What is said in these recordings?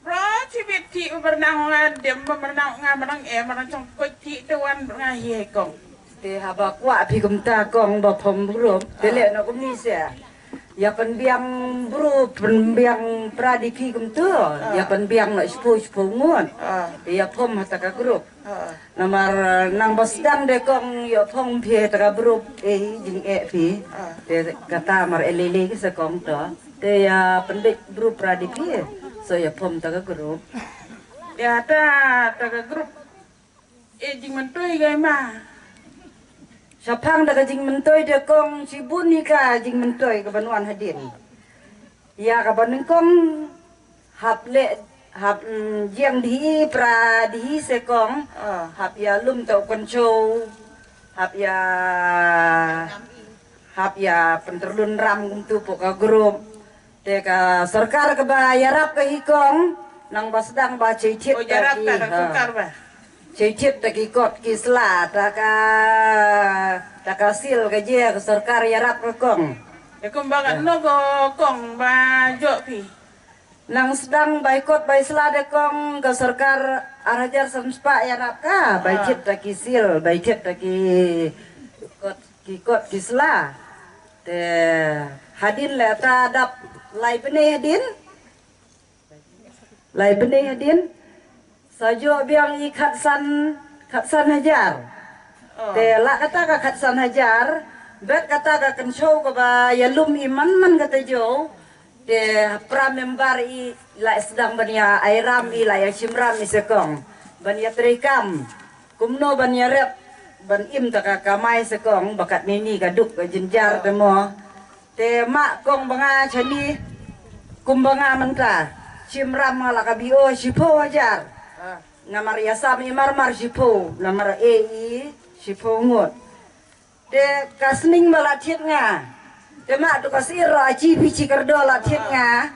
เพราะชีวิตที่มันนางงานเดี๋ยวมันนางงานมันนางมันนางจงกุฏิตะวันงานเฮียกง Te habak wa pi kum ta kong ba phom bro te le no kum ni se ya pen biang bro pen biang pradi pi kum tu ya pen biang no spu ngon ya phom hata ka grup namar nang basdang de kong ya phom phe ta ka bro jing pi te kata mar elele ki se kong to te ya pen bek bro pradi pi so ya phom ta ka grup ya ta ka grup jing man toy gai ma Sapang daga jing mentoy de kong si buni ka jing mentoy ka banuan hadin. Ya ka banun kong hap jiang di pra di se kong hap ya lum tau kon show hap ya penterlun ram kum tu poka grup te ka sarkar ka ba yarap ka hikong nang basdang ba cei thiet oh yarap ka sarkar ba cei thiet ta ki kot ki sla ta ka sil ka je ka sarkar yarap ka kong ya kumbangan no go kong ba jo pi nang sedang baikot bai sla de kong ka sarkar arajar samspa yarap ka bai thiet ta ki sil bai thiet ta ki kot ki sla te hadin le ta dap lai pene hadin sajo biang i khatsan hajar te la kata ka khatsan hajar bet kata ka kan show ka ba yalum iman man kata jo te pramembar i la sedang bania airam i la ya simram i sekong bania trikam kumno bania rep ban im ta ka kamai sekong bakat nini ka duk ka jenjar te mo te mak kong banga chani kumbanga manta simram la ka bio sipo hajar namar yasam imar sipo namar sipo ngot te kasning bala thiet nga te ma to kasir aji bici kerdo la thiet nga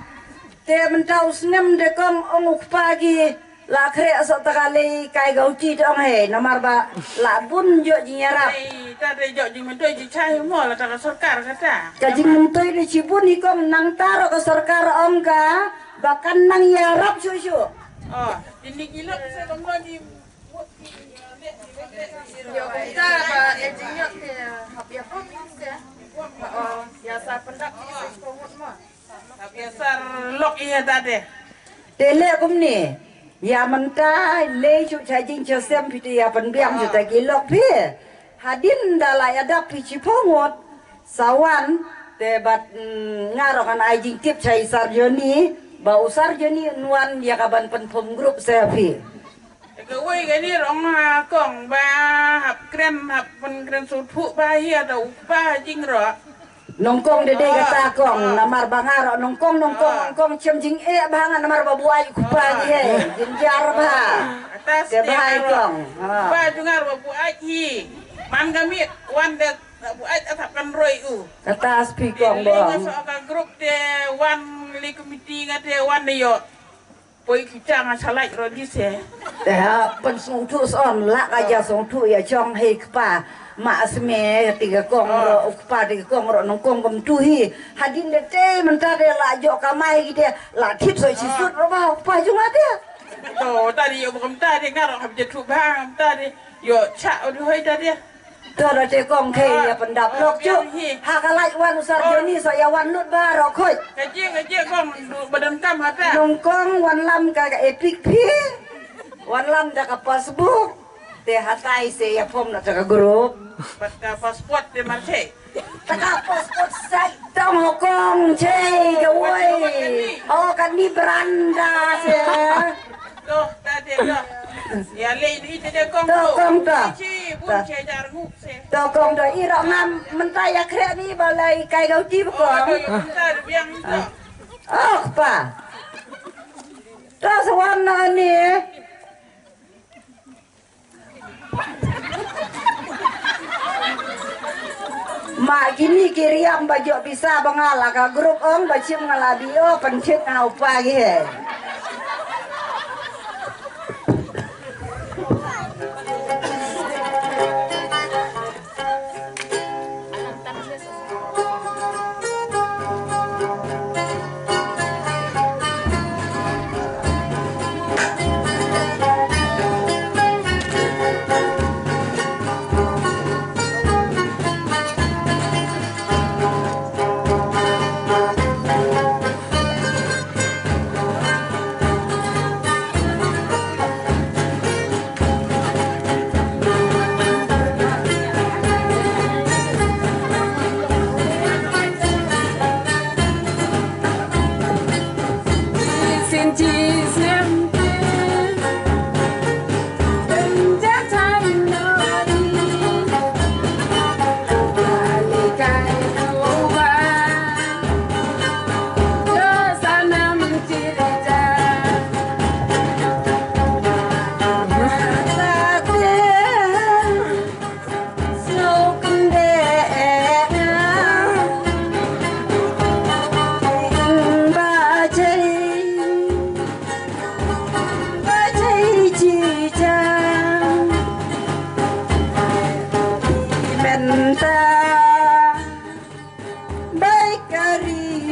te mentau snem de kong ong pagi la kre so takale kai gauti dong he namar ba la bun jo jinyarap ta de jo jing mentoi ji chai mo la ta ka sarkar kata ka jing mentoi de cibun ikong nang taro ka sarkar ong ka bahkan nang yarap susu ini gila saya tengok di yo kita ba engineer te hapia province ya sa pendak sepuluh mah biasa lok iya tadi tele kumni ya menta le chu cha jing cho sem piti ya pen biang chu ta ki lok pi hadin dala ya dap pi chi pongot sawan te bat ngarokan ai jing tip chai sarjoni ba usar joni nuan ya kaban pen pom grup sepi Kawai gani rong kong ba hap pen kren sutu ba hiya da upa jing ro nongkong de kata kong namar bangaro nongkong cem jing bangan namar ba buai kupa je jinjar ba atas de bai kong ba jungar ba buai hi man gamit wan de buai atap kan roi atas pi kong bong so ka grup de wan li komiti ngate wan de yo poi kita ngasalai ro di se te pen sung tu son la ka ja sung tu ya chong he kpa ma sme tiga kong ro kpa tiga kong ro nongkong kom tu hi hadin de te menta de la jo kamai gide la tip so chi sut ro ba pa junga de to tadi yo bukan tadi ngaro hab je tu bang tadi yo cha odi hoi tadi Tora te kong ke ya pendap lok cu hakalai wan usar joni so ya wan lut ba ro khoi kaje kong badan kam hata nongkong wan lam ka epic pi wan lam da ka Facebook te hatai se ya pom na ka grup batka pasport de marche ta ka passport sai tong kong che ka woi oh kan ni beranda se to tadi yo ya le di te kong bun che jar nguk se to kong do iro ngam mentai ya kre ni balai kai gau ti ko tadi biang to pa ta sawana ni ma gini kiriam baju bisa bangala ka grup ong bacim ngaladio pencet ngau pagi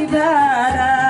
negara